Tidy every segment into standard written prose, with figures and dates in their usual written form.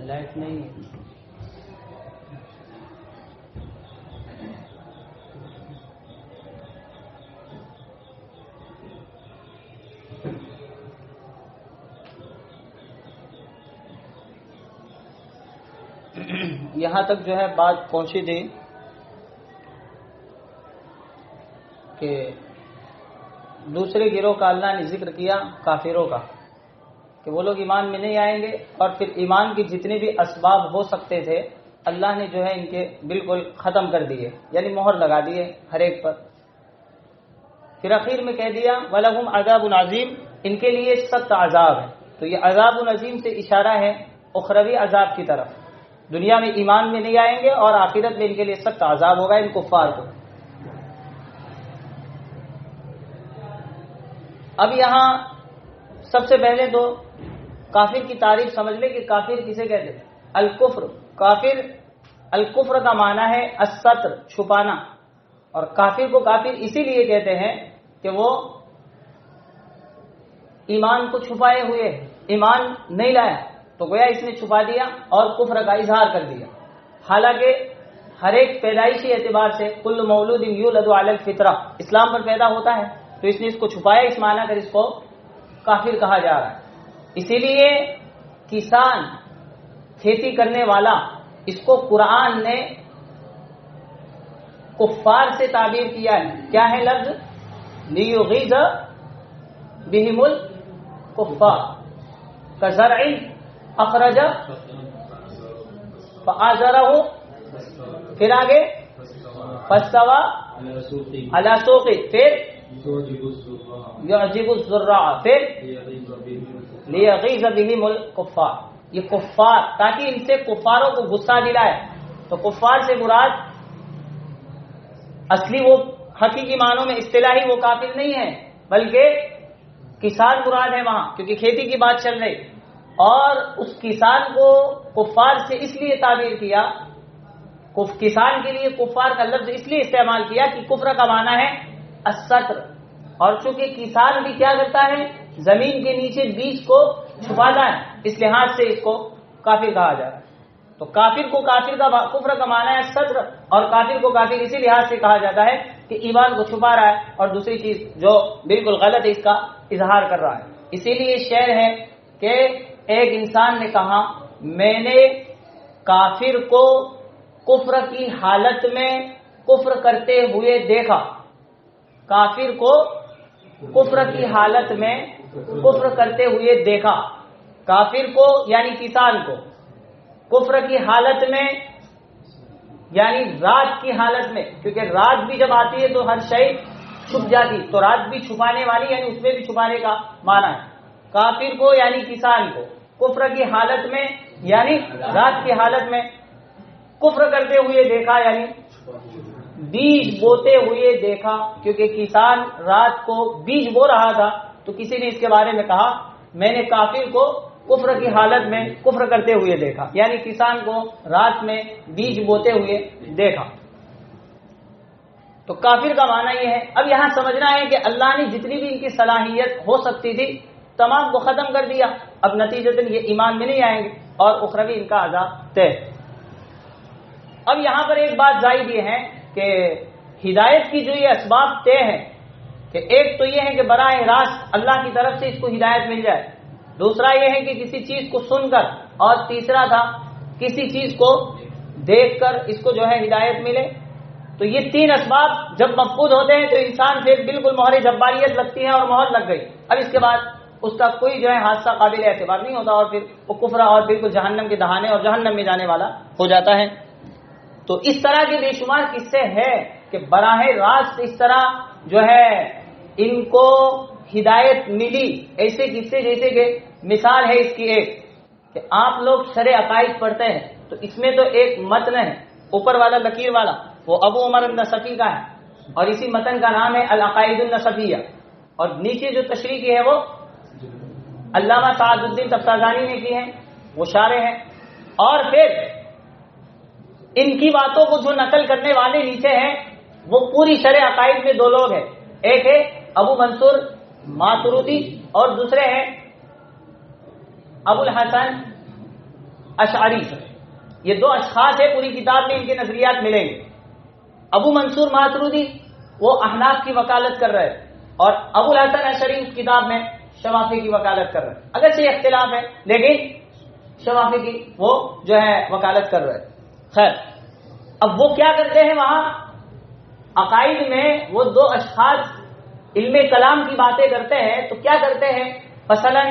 Light نہیں ہے. یہاں تک جو ہے بات پہنچی تھی کہ دوسرے گروہ کا اللہ نے ذکر کیا کافروں کا کہ وہ لوگ ایمان میں نہیں آئیں گے، اور پھر ایمان کے جتنے بھی اسباب ہو سکتے تھے اللہ نے جو ہے ان کے بالکل ختم کر دیے، یعنی مہر لگا دیے ہر ایک پر. پھر اخیر میں کہہ دیا وَلَهُمْ عَذَابٌ عَظِيمٌ، ان کے لیے سخت عذاب ہے. تو یہ عذاب عظیم سے اشارہ ہے اخروی عذاب کی طرف. دنیا میں ایمان میں نہیں آئیں گے اور آخرت میں ان کے لیے سخت عذاب ہوگا ان کفار کو. اب یہاں سب سے پہلے تو کافر کی تعریف سمجھ لے کہ کافر کسے کہتے ہیں. الکفر، کافر، الکفر کا معنی ہے الستر، چھپانا. اور کافر کو کافر اسی لیے کہتے ہیں کہ وہ ایمان کو چھپائے ہوئے، ایمان نہیں لایا تو گویا اس نے چھپا دیا اور کفر کا اظہار کر دیا. حالانکہ ہر ایک پیدائشی اعتبار سے کل مولود یولد علی الفطرہ، اسلام پر پیدا ہوتا ہے، تو اس نے اس کو چھپایا، اس معنی کر اس کو کافر کہا جا رہا ہے. اسی لیے کسان، کھیتی کرنے والا، اس کو قرآن نے کفار سے تعبیر کیا ہے. کیا ہے لفظ؟ لیغیظ بہم الکفار کزرع اخرج فآزرہ، پھر آگے فاستوى علی سوقہ، پھر یعجب الزراع، پھر لیغیظ بہم الکفار. یہ کفار، تاکہ ان سے کفاروں کو غصہ دلائے. تو کفار سے مراد اصلی وہ حقیقی معنوں میں اصطلاحی وہ کافر نہیں ہے، بلکہ کسان مراد ہے وہاں، کیونکہ کھیتی کی بات چل رہی. اور اس کسان کو کفار سے اس لیے تعبیر کیا، کسان کے لیے کفار کا لفظ اس لیے استعمال کیا کہ کفر کا معنی ہے الستر. اور چونکہ کسان بھی کیا کرتا ہے؟ زمین کے نیچے بیج کو چھپاتا ہے، اس لحاظ سے اس کو کافر کہا جاتا ہے. تو کافر کو کافر کا کفر کا معنی ہے ستر، اور کافر کو کافر اسی لحاظ سے کہا جاتا ہے کہ ایمان کو چھپا رہا ہے اور دوسری چیز جو بالکل غلط ہے اس کا اظہار کر رہا ہے. اسی لیے شعر ہے کہ ایک انسان نے کہا میں نے کافر کو کفر کی حالت میں کفر کرتے ہوئے دیکھا. کافر کو کفر کی حالت میں کفر کرتے ہوئے دیکھا. کافر کو یعنی کسان کو کفر کی حالت میں، یعنی رات کی حالت میں، کیونکہ رات بھی جب آتی ہے تو ہر شے چھپ جاتی، تو رات بھی چھپانے والی، یعنی اس میں بھی چھپانے کا معنی ہے. کافر کو یعنی کسان کو کفر کی حالت میں، یعنی رات کی حالت میں کفر کرتے ہوئے دیکھا، یعنی بیج بوتے ہوئے دیکھا. کیونکہ کسان رات کو بیج بو رہا تھا تو کسی نے اس کے بارے میں کہا میں نے کافر کو کفر کی حالت میں کفر کرتے ہوئے دیکھا، یعنی کسان کو رات میں بیج بوتے ہوئے دیکھا. تو کافر کا معنی یہ ہے. اب یہاں سمجھنا ہے کہ اللہ نے جتنی بھی ان کی صلاحیت ہو سکتی تھی تمام کو ختم کر دیا. اب نتیجتاً یہ ایمان میں نہیں آئیں گے اور اخروی ان کا عذاب طے. اب یہاں پر ایک بات زائد یہ ہے کہ ہدایت کی جو یہ اسباب طے ہیں کہ ایک تو یہ ہے کہ براہ راست اللہ کی طرف سے اس کو ہدایت مل جائے، دوسرا یہ ہے کہ کسی چیز کو سن کر، اور تیسرا تھا کسی چیز کو دیکھ کر اس کو جو ہے ہدایت ملے. تو یہ تین اسباب جب مفقود ہوتے ہیں تو انسان پھر بالکل مہر جباریت لگتی ہے اور مہر لگ گئی. اب اس کے بعد اس کا کوئی جو ہے حادثہ قابل اعتبار نہیں ہوتا اور پھر وہ کفر اور بالکل جہنم کے دہانے اور جہنم میں جانے والا ہو جاتا ہے. تو اس طرح کے بے شمار قصے ہیں کہ براہ راست اس طرح جو ہے ان کو ہدایت ملی. ایسے قصے جیسے کہ مثال ہے اس کی ایک کہ آپ لوگ شرع عقائد پڑھتے ہیں تو اس میں تو ایک متن ہے اوپر والا لکیر والا، وہ ابو عمر النصفی کا ہے، اور اسی متن کا نام ہے العقائد النصفیہ، اور نیچے جو تشریح کی ہے وہ علامہ سعد الدین تفتازانی نے کی ہے، وہ شارح ہیں. اور پھر ان کی باتوں کو جو نقل کرنے والے نیچے ہیں وہ پوری شرع عقائد میں دو لوگ ہیں، ایک ہے ابو منصور ماتروتی اور دوسرے ہیں ابو الحسن اشعری، یہ دو اشخاص ہیں پوری کتاب میں ان کے نظریات ملیں گے. ابو منصور ماتریدی وہ احناف کی وکالت کر رہے اور ابو الحسن اشعری اس کتاب میں شوافی کی وکالت کر رہے. اگرچہ اختلاف ہے لیکن شوافی کی وہ جو ہے وکالت کر رہے. خیر، اب وہ کیا کرتے ہیں وہاں عقائد میں، وہ دو اشخاص علم کلام کی باتیں کرتے ہیں تو کیا کرتے ہیں، مثلا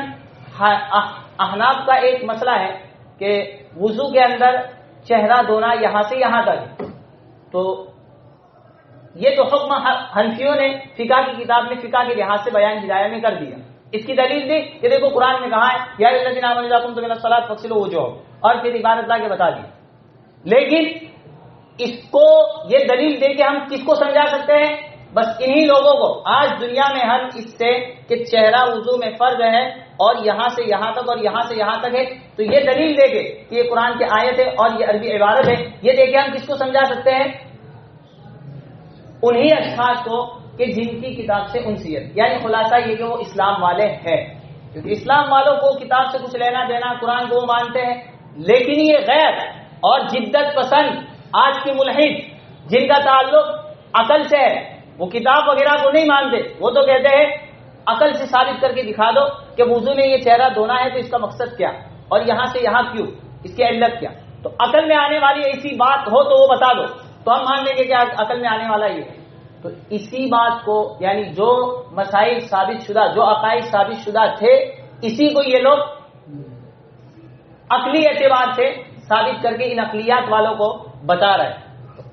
احناف کا ایک مسئلہ ہے کہ وضو کے اندر چہرہ دھونا یہاں سے یہاں تک، تو یہ تو حکم حنفیوں نے فقہ کی کتاب میں فقہ کے لحاظ سے بیان ہدایہ میں کر دیا. اس کی دلیل دی کہ دیکھو قرآن میں کہا ہے یا الذین آمنوا اذا قمتم الی الصلاۃ فاغسلوا وجوہکم، اور پھر عبادت لا کے بتا دی. لیکن اس کو یہ دلیل دے کے ہم کس کو سمجھا سکتے ہیں؟ بس انہی لوگوں کو. آج دنیا میں ہم اس سے کہ چہرہ وضو میں فرض ہے اور یہاں سے یہاں تک اور یہاں سے یہاں تک ہے، تو یہ دلیل دے کے کہ یہ قرآن کی آیت ہے اور یہ عربی عبارت ہے، یہ دے کے ہم کس کو سمجھا سکتے ہیں؟ انہی اشخاص کو کہ جن کی کتاب سے انسیت، یعنی خلاصہ یہ کہ وہ اسلام والے ہیں، کیونکہ اسلام والوں کو کتاب سے کچھ لینا دینا، قرآن کو وہ مانتے ہیں. لیکن یہ غیر اور جدت پسند آج کے ملحد جن کا تعلق عقل سے ہے، وہ کتاب وغیرہ کو نہیں مانتے. وہ تو کہتے ہیں عقل سے ثابت کر کے دکھا دو کہ وضو میں یہ چہرہ دھونا ہے تو اس کا مقصد کیا اور یہاں سے یہاں کیوں، اس کی علت کیا. تو عقل میں آنے والی ایسی بات ہو تو وہ بتا دو تو ہم مان لیں گے کہ عقل میں آنے والا یہ ہے. تو اسی بات کو، یعنی جو مسائل ثابت شدہ، جو عقائد ثابت شدہ تھے، اسی کو یہ لوگ عقلی اعتبار سے ثابت کر کے ان عقلیات والوں کو بتا رہے ہیں.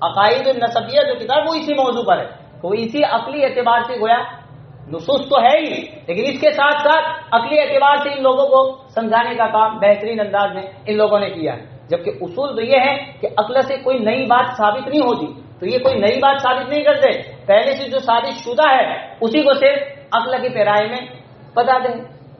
عقائد النسبیہ جو کتاب وہ اسی موضوع پر ہے، تو اسی عقلی اعتبار سے گویا نصوص تو ہے ہی، لیکن اس کے ساتھ ساتھ عقلی اعتبار سے ان لوگوں کو سمجھانے کا کام بہترین انداز میں ان لوگوں نے کیا ہے. جبکہ اصول تو یہ ہے کہ عقل سے کوئی نئی بات ثابت نہیں ہوتی، تو یہ کوئی نئی بات ثابت نہیں کرتے، پہلے سے جو ثابت شدہ ہے اسی کو صرف عقل کی پیرائی میں بتا دیں.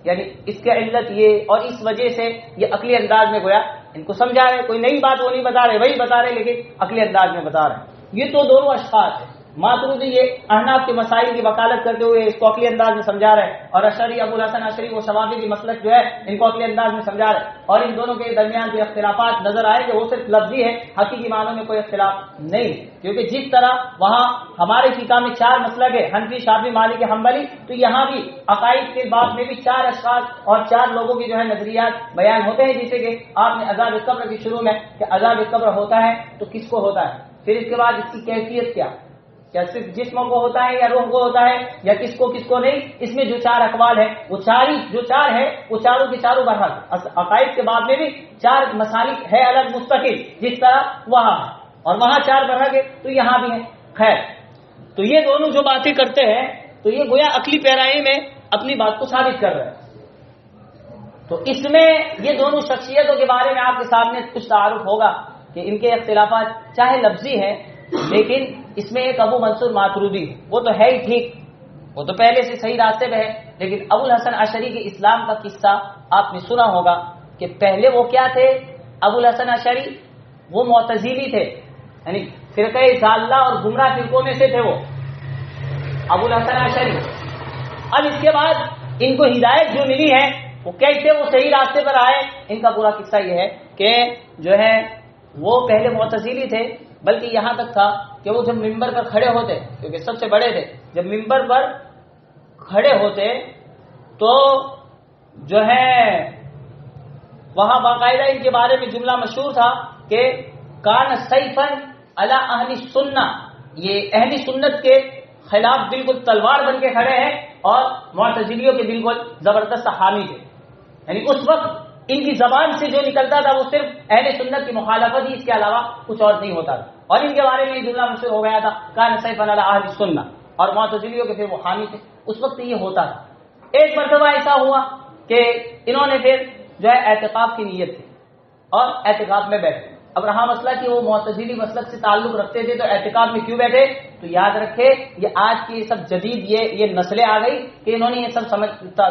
یعنی اس کی علت یہ، اور اس وجہ سے یہ عقلی انداز میں گویا ان کو سمجھا رہے. کوئی نئی بات وہ نہیں بتا رہے، وہی بتا رہے لیکن عقلی انداز میں بتا رہے ہیں. یہ تو دونوں اشخاص ہیں. ماتریدی یہ احناف کے مسائل کی وکالت کرتے ہوئے اس کو عقلی انداز میں سمجھا رہے ہیں، اور اشعری ابو الحسن اشعری وہ شوافی کی مسلک جو ہے ان کو عقلی انداز میں سمجھا رہے ہیں. اور ان دونوں کے درمیان جو اختلافات نظر آئے کہ وہ صرف لفظی ہے، حقیقی معنوں میں کوئی اختلاف نہیں. کیونکہ جس طرح وہاں ہمارے فقہ میں 4 مسلک ہے، حنفی، شافعی، مالکی، حنبلی، تو یہاں بھی عقائد کے باب میں بھی 4 اشخاص اور 4 لوگوں کی جو ہے نظریات بیان ہوتے ہیں. جیسے کہ آپ نے عذاب قبر کی شروع میں کہ عذاب قبر ہوتا ہے تو کس کو ہوتا ہے، پھر اس کے بعد اس کی کیفیت کیا صرف جسم کو ہوتا ہے یا روح کو ہوتا ہے یا کس کو نہیں. اس میں جو 4 اقوال ہیں وہ 4 ہے وہ چاروں کے چاروں برحق. عقائد کے باب میں بھی 4 مسالک ہے الگ مستقل، جس طرح وہاں ہے اور وہاں 4 برحق ہے تو یہاں بھی ہے. خیر، تو یہ دونوں جو باتیں کرتے ہیں تو یہ گویا عقلی پیرائی میں اپنی بات کو ثابت کر رہے ہیں. تو اس میں یہ دونوں شخصیتوں کے بارے میں آپ کے سامنے کچھ تعارف ہوگا کہ ان کے اختلافات چاہے لفظی ہیں لیکن اس میں ایک ابو منصور ماتریدی وہ تو ہے ہی ٹھیک، وہ تو پہلے سے صحیح راستے پہ ہے. لیکن ابو الحسن اشعری کے اسلام کا قصہ آپ نے سنا ہوگا کہ پہلے وہ کیا تھے. ابو الحسن اشعری وہ معتزلی تھے، یعنی فرقہ ضالہ اور گمراہ فرقوں میں سے تھے وہ ابو الحسن اشعری. اب اس کے بعد ان کو ہدایت جو ملی ہے وہ کیسے وہ صحیح راستے پر آئے، ان کا پورا قصہ یہ ہے کہ جو ہے وہ پہلے معتزلی تھے، بلکہ یہاں تک تھا کہ وہ جب ممبر پر کھڑے ہوتے، کیونکہ سب سے بڑے تھے، جب ممبر پر کھڑے ہوتے تو جو ہے وہاں باقاعدہ ان کے بارے میں جملہ مشہور تھا کہ کان سیفن علی اہل سنہ، یہ اہل سنت کے خلاف بالکل تلوار بن کے کھڑے ہیں اور معتزلیوں کے بالکل زبردست حامی تھے. یعنی اس وقت ان کی زبان سے جو نکلتا تھا وہ صرف اہل سنت کی مخالفت ہی، اس کے علاوہ کچھ اور نہیں ہوتا تھا. اور ان کے بارے میں جملہ مشہور ہو گیا تھا کان سیفن علی اہل سنہ، اور معتزلیوں کے پھر وہ حامی تھے. اس وقت یہ ہوتا تھا. ایک مرتبہ ایسا ہوا کہ انہوں نے پھر جو ہے اعتکاف کی نیت تھی اور اعتکاف میں بیٹھے. اب رہا مسئلہ کہ وہ معتزلی مسلک سے تعلق رکھتے تھے تو اعتکاف میں کیوں بیٹھے، تو یاد رکھے یہ آج کی سب جدید یہ نسلیں آ گئی کہ انہوں نے یہ سب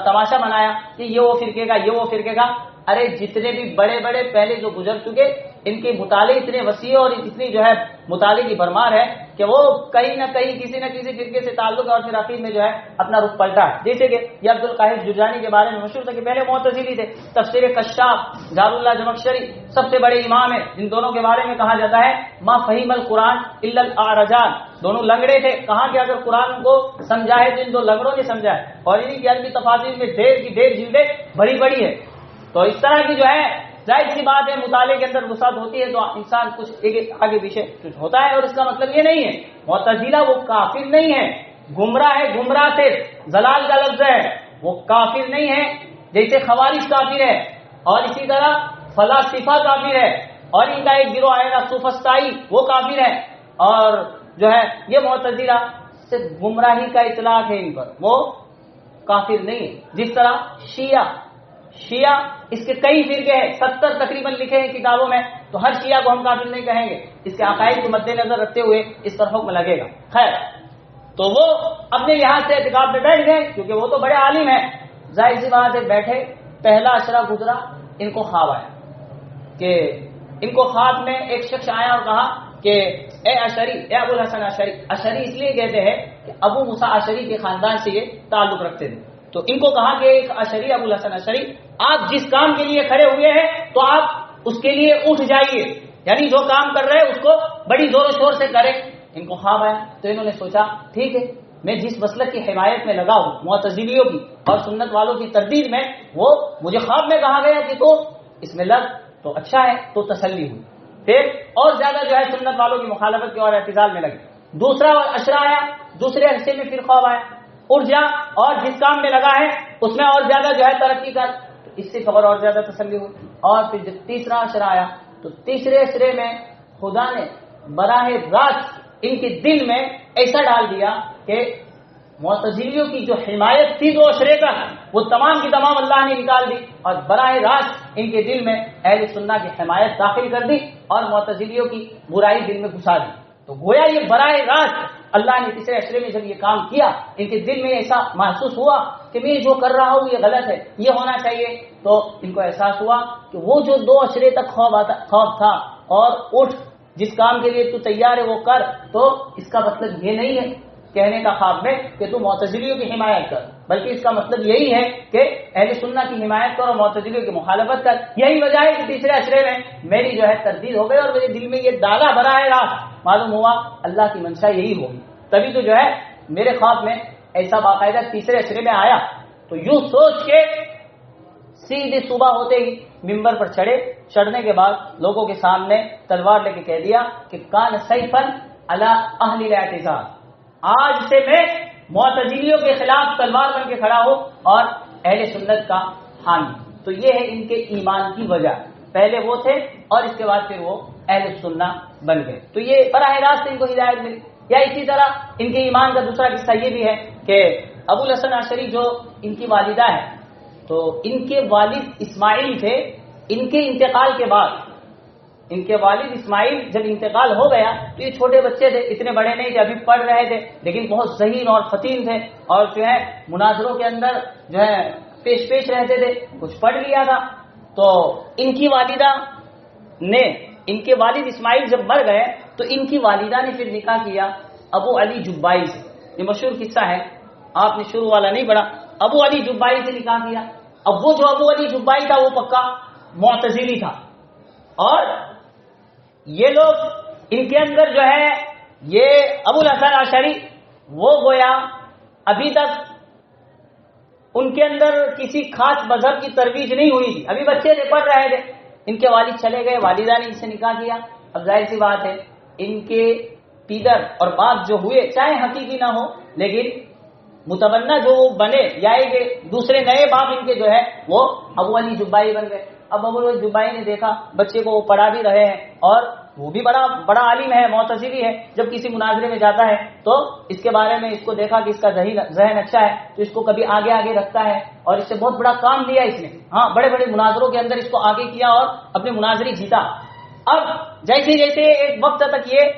تماشا بنایا کہ یہ وہ فرقے کا، یہ وہ فرقے کا. ارے جتنے بھی بڑے بڑے پہلے جو گزر چکے ان کے مطالعے اتنے وسیع اور اتنی جو ہے مطالعے کی بھرمار ہے کہ وہ کہیں نہ کہیں کسی نہ کسی فرقے سے تعلق ہے اور پھر عقید میں جو ہے اپنا رخ پلٹا ہے. جیسے کہ یہ عبد القاہر جرجانی کے بارے میں مشہور تھا کہ پہلے معتزلی تھے. تفسیر کشاف جار اللہ زمخشری سب سے بڑے امام ہیں جن دونوں کے بارے میں کہا جاتا ہے ما فہیم القرآن الا الاعرجان. دونوں لنگڑے تھے. کہاں کہ اگر قرآن کو سمجھا ہے تو ان دو لنگڑوں نے سمجھا ہے اور انہیں کی عربی تفاسیر میں ڈھیر کی ڈھیر جلدیں بڑی بڑی ہے. تو اس طرح کی جو ہے ظاہر سی بات ہے مطالعے کے اندر وسعت ہوتی ہے تو انسان کچھ آگے پیچھے کچھ ہوتا ہے. اور اس کا مطلب یہ نہیں ہے معتزلہ وہ کافر نہیں ہے, گمراہ ہے. گمراہ سے ضلال کا لفظ ہے, وہ کافر نہیں ہے. جیسے خوارج کافر ہے اور اسی طرح فلاسفہ کافر ہے اور ان کا ایک گروہ آئے گا سوفسطائی وہ کافر ہے. اور جو ہے یہ معتزلہ صرف گمراہی کا اطلاق ہے ان پر, وہ کافر نہیں ہے. جس طرح شیعہ اس کے کئی فرقے ہیں, 70 تقریباً لکھے ہیں کتابوں میں, تو ہر شیعہ کو ہم کافر نہیں کہیں گے. اس کے عقائد کو مد نظر رکھتے ہوئے اس پر حکم لگے گا. خیر, تو وہ اپنے لحاظ سے اعتقاد میں بیٹھ گئے کیونکہ وہ تو بڑے عالم ہیں. ظاہر سی بات ہے بیٹھے, پہلا اشرا گزرا, ان کو خواب آیا کہ ان کو خواب میں ایک شخص آیا اور کہا کہ اے اشری, اے ابو الحسن اشری. اشری اس لیے کہتے ہیں کہ ابو موسیٰ اشری کے خاندان سے یہ تعلق رکھتے تھے. تو ان کو کہا کہ ایک اشری ابو الحسن اشری, آپ جس کام کے لیے کھڑے ہوئے ہیں تو آپ اس کے لیے اٹھ جائیے, یعنی جو کام کر رہے ہیں اس کو بڑی زور و شور سے کریں. ان کو خواب آیا تو انہوں نے سوچا ٹھیک ہے, میں جس مسلک کی حمایت میں لگا ہوں معتزلیوں کی اور سنت والوں کی تردید میں, وہ مجھے خواب میں کہا گیا کہ تو اس میں لگ تو اچھا ہے, تو تسلی ہوئی. پھر اور زیادہ جو ہے سنت والوں کی مخالفت کی اور اعتزال میں لگے. دوسرا اشرا آیا, دوسرے حصے میں پھر خواب آیا, اٹھ جا اور جس کام میں لگا ہے اس میں اور زیادہ جو ہے ترقی کر. تو اس سے خبر اور زیادہ تسلی ہوئی. اور پھر جب تیسرا اشرا آیا تو تیسرے اشرے میں خدا نے براہ راست ان کے دل میں ایسا ڈال دیا کہ معتزلیوں کی جو حمایت تھی دو اشرے کا, وہ تمام کی تمام اللہ نے نکال دی اور براہ راست ان کے دل میں اہل سنت کی حمایت داخل کر دی اور معتزلیوں کی برائی دل میں گھسا دی. تو گویا یہ براہ راست اللہ نے تیسرے اشرے میں جب یہ کام کیا, ان کے دل میں ایسا محسوس ہوا کہ میں جو کر رہا ہوں یہ غلط ہے, یہ ہونا چاہیے. تو ان کو احساس ہوا کہ وہ جو 2 اشرے تک خوف تھا اور اٹھ جس کام کے لیے تو تیار ہے وہ کر, تو اس کا مطلب یہ نہیں ہے کہنے کا خواب میں کہ تو معتزلیوں کی حمایت کر, بلکہ اس کا مطلب یہی ہے کہ اہل سنت کی حمایت کر اور معتزلیوں کی مخالفت کر. یہی وجہ ہے کہ تیسرے اشرے میں میری جو ہے تردید ہو گئی اور میرے دل میں یہ داغا بھرا ہے راست. معلوم ہوا اللہ کی منشا یہی ہوگی, تبھی تو جو ہے میرے خواب میں ایسا باقاعدہ تیسرے اشرے میں آیا. تو یوں سوچ کے سیدھے صبح ہوتے ہی ممبر پر چڑھنے کے بعد لوگوں کے سامنے تلوار لے کے کہہ دیا کہ کان سیفن علی اہل الاعتزال, آج سے میں معتزلیوں کے خلاف تلوار بن کے کھڑا ہوں اور اہل سنت کا حامی. تو یہ ہے ان کے ایمان کی وجہ, پہلے وہ تھے اور اس کے بعد پھر وہ اہل سنت بن گئے. تو یہ براہ راست ان کو ہدایت ملی. یا اسی طرح ان کے ایمان کا دوسرا قصہ یہ بھی ہے کہ ابو الحسن اشعری جو ان کی والدہ ہے, تو ان کے والد اسماعیل تھے. ان کے انتقال کے بعد ان کے والد اسماعیل جب انتقال ہو گیا تو یہ چھوٹے بچے تھے, اتنے بڑے نہیں تھے, ابھی پڑھ رہے تھے, لیکن بہت ذہین اور فطین تھے اور جو ہے مناظروں کے اندر جو ہے پیش رہتے تھے, کچھ پڑھ لیا تھا. تو ان کی والدہ نے, ان کے والد اسماعیل جب مر گئے تو ان کی والدہ نے پھر نکاح کیا ابو علی جبائی سے. یہ مشہور قصہ ہے, آپ نے شروع والا نہیں پڑھا. ابو علی جبائی سے نکاح کیا. اب وہ جو ابو علی جبائی تھا وہ پکا معتزلی تھا اور یہ لوگ ان کے اندر جو ہے یہ ابو الحسن اشعری وہ گویا ابھی تک ان کے اندر کسی خاص مذہب کی ترویج نہیں ہوئی تھی, ابھی بچے تھے, پڑھ رہے تھے. ان کے والد چلے گئے, والدہ نے ان سے نکاح کیا. اب ظاہر سی بات ہے ان کے پیدر اور باپ جو ہوئے چاہے حقیقی نہ ہو لیکن متبنہ جو وہ بنے یا دوسرے نئے باپ ان کے جو ہے وہ ابو علی جبائی بن گئے. اب ابو علی جبائی نے دیکھا بچے کو وہ پڑھا بھی رہے ہیں اور وہ بھی بڑا عالم ہے, معتزلی ہے. جب کسی مناظرے میں جاتا ہے تو اس کے بارے میں اس کو دیکھا کہ اس کا ذہن اچھا ہے تو اس کو کبھی آگے رکھتا ہے اور اس سے بہت بڑا کام لیا اس نے. ہاں, بڑے بڑے مناظروں کے اندر اس کو آگے کیا اور اپنے مناظری جیتا. اب جیسے ایک وقت تک یہ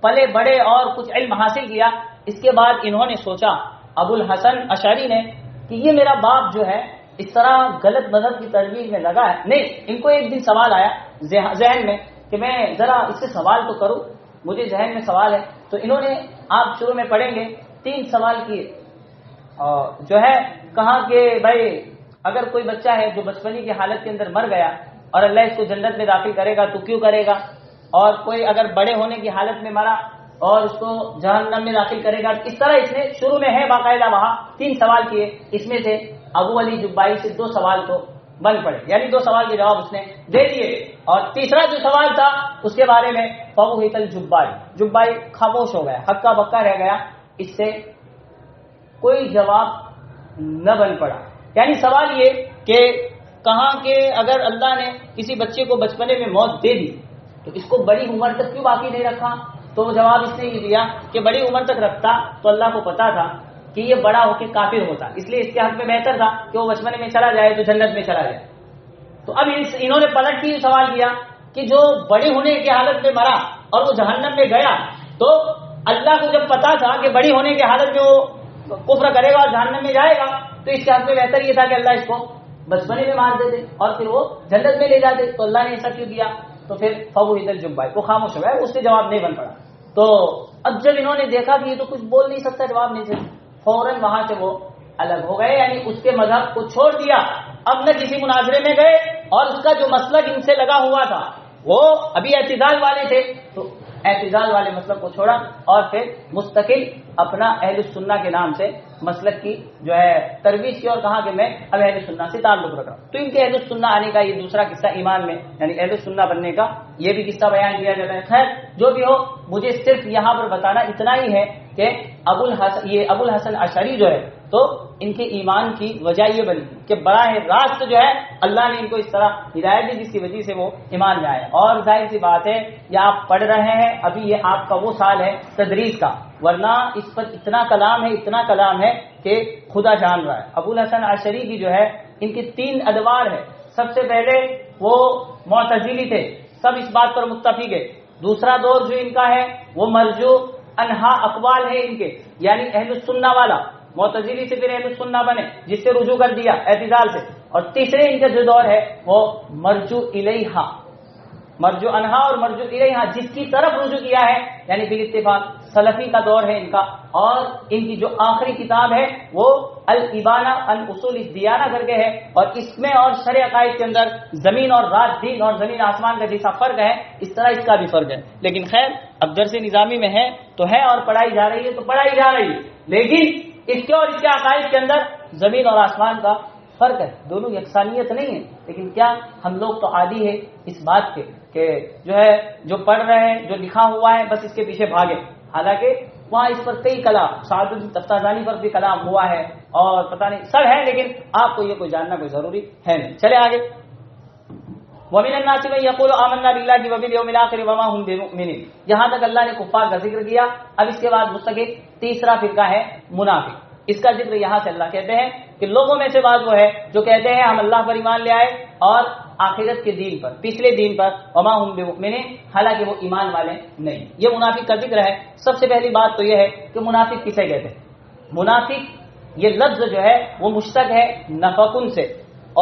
پلے بڑے اور کچھ علم حاصل کیا, اس کے بعد انہوں نے سوچا ابو الحسن اشعری نے کہ یہ میرا باپ جو ہے اس طرح غلط مذہب کی ترویج میں لگا ہے. نہیں, ان کو ایک دن سوال آیا ذہن میں کہ میں ذرا اس سے سوال تو کروں, مجھے ذہن میں سوال ہے تو انہوں نے آپ شروع میں پڑھیں گے 3 سوال کیے، اور جو ہے کہا کہ بھائی اگر کوئی بچہ ہے جو بچپنی کی حالت کے اندر مر گیا اور اللہ اس کو جنت میں داخل کرے گا تو کیوں کرے گا، اور کوئی اگر بڑے ہونے کی حالت میں مرا اور اس کو جہنم میں داخل کرے گا. اس طرح اس نے شروع میں ہے باقاعدہ وہاں 3 سوال کیے. اس میں سے ابو علی جبائی سے 2 سوال تو بن پڑے، یعنی 2 سوال کے جواب اس نے دے دیے، اور تیسرا جو سوال تھا اس کے بارے میں فوہت الجبائی، جبائی خاموش ہو گیا، ہکا بکا رہ گیا، اس سے کوئی جواب نہ بن پڑا. یعنی سوال یہ کہ کہاں کہ اگر اللہ نے کسی بچے کو بچپنے میں موت دے دی تو اس کو بڑی عمر تک کیوں باقی نہیں رکھا؟ تو وہ جواب اس نے یہ دیا کہ بڑی عمر تک رکھتا تو اللہ کو پتا تھا کہ یہ بڑا ہو کے کافر ہوتا، اس لیے اس کے حق میں بہتر تھا کہ وہ بچپنے میں چلا جائے تو جنت میں چلا جائے. تو اب انہوں نے پلٹ کے سوال کیا کہ جو بڑے ہونے کی حالت میں مرا اور وہ جہنم میں گیا، تو اللہ کو جب پتا تھا کہ بڑی ہونے کی حالت میں وہ کفر کرے گا اور جہنم میں جائے گا، تو اس کے حق میں بہتر یہ تھا کہ اللہ اس کو بچپنے میں مار دیتے اور پھر وہ جنت میں لے جاتے. تو اللہ نے ایسا کیوں کیا؟ تو پھر فوہت الجبائی وہ خاموش ہو گیا، اس سے جواب نہیں بن پڑا. تو اب جب انہوں نے دیکھا کہ یہ تو کچھ بول نہیں سکتا، جواب نہیں سکتا، فوراً وہاں سے وہ الگ ہو گئے، یعنی اس کے مذہب کو چھوڑ دیا. اب نہ کسی مناظرے میں گئے، اور اس کا جو مسلک ان سے لگا ہوا تھا وہ ابھی اعتزال والے تھے، تو اعتزال والے مسلک کو چھوڑا اور پھر مستقل اپنا اہل السنہ کے نام سے مسلک کی جو ہے ترویج کی، اور کہا کہ میں اب اہل السنہ سے تعلق رکھ رہا ہوں. تو ان کے اہل السنہ آنے کا یہ دوسرا قصہ ایمان میں، یعنی اہل السنہ بننے کا یہ بھی قصہ بیان کیا جاتا ہے. خیر جو بھی ہو، مجھے صرف یہاں پر بتانا اتنا ہی ہے کہ ابو الحسن اشعری جو ہے تو ان کے ایمان کی وجہ یہ بنی کہ براہ راست جو ہے اللہ نے ان کو اس طرح ہدایت دی جس کی وجہ سے وہ ایمان میں آئے. اور ظاہر سی بات ہے یہ آپ پڑھ رہے ہیں ابھی، یہ آپ کا وہ سال ہے تدریس کا، ورنہ اس پر اتنا کلام ہے کہ خدا جان رہا ہے. ابو الحسن اشعری کی جو ہے ان کی 3 ادوار ہے. سب سے پہلے وہ معتزلی تھے، سب اس بات پر متفق ہے. دوسرا دور جو ان کا ہے وہ مرجو انہا اقوال ہے ان کے، یعنی اہل السنہ والا، معتزلی سے پھر اہل السنہ بنے جس سے رجوع کر دیا اعتزال سے. اور تیسرے ان کا جو دور ہے وہ مرجو الیہا، مرجو انہا اور مرجو الیہا، جس کی طرف رجوع کیا ہے یعنی بال اتفاق سلفی کا دور ہے ان کا. اور ان کی جو آخری کتاب ہے وہ الابانہ عن اصول الدیانہ کر کے ہے، اور اس میں اور شرع عقائد کے اندر زمین اور رات، دین اور زمین آسمان کا جیسا فرق ہے اس طرح اس کا بھی فرق ہے. لیکن خیر اب درس نظامی میں ہے تو ہے، اور پڑھائی جا رہی ہے تو پڑھائی جا رہی ہے، لیکن اس کے اور اس کے عقائد کے اندر زمین اور آسمان کا فرق ہے، دونوں یکسانیت نہیں ہے. لیکن کیا ہم لوگ تو عادی ہے اس بات کے کہ جو ہے جو پڑھ رہے ہیں جو لکھا ہوا ہے بس اس کے پیچھے بھاگے، حالانکہ وہاں اس پر کئی کلام، سعد الدین تفتازانی پر بھی کلام ہوا ہے اور پتہ نہیں سب ہے، لیکن آپ کو یہ کوئی جاننا کوئی ضروری ہے نہیں. چلے آگے. وَمِنَ النَّاسِ مَن يَقُولُ آمَنَّا بِاللَّهِ وَبِالْيَوْمِ الْآخِرِ وَمَا هُم بِمُؤْمِنِينَ. یہاں تک اللہ نے کفار کا ذکر کیا. اب اس کے بعد مستقل تیسرا فرقہ ہے منافق. اس کا ذکر یہاں سے اللہ کہتے ہیں کہ لوگوں میں سے بعض وہ ہے جو کہتے ہیں ہم اللہ پر ایمان لے آئے اور آخرت کے دین پر، پچھلے دین پر، وما ہم بمؤمنین، حالانکہ وہ ایمان والے نہیں. یہ منافق کا ذکر ہے. سب سے پہلی بات تو یہ ہے کہ منافق کسے کہتے ہیں. منافق یہ لفظ جو ہے وہ مشتق ہے نفقن سے،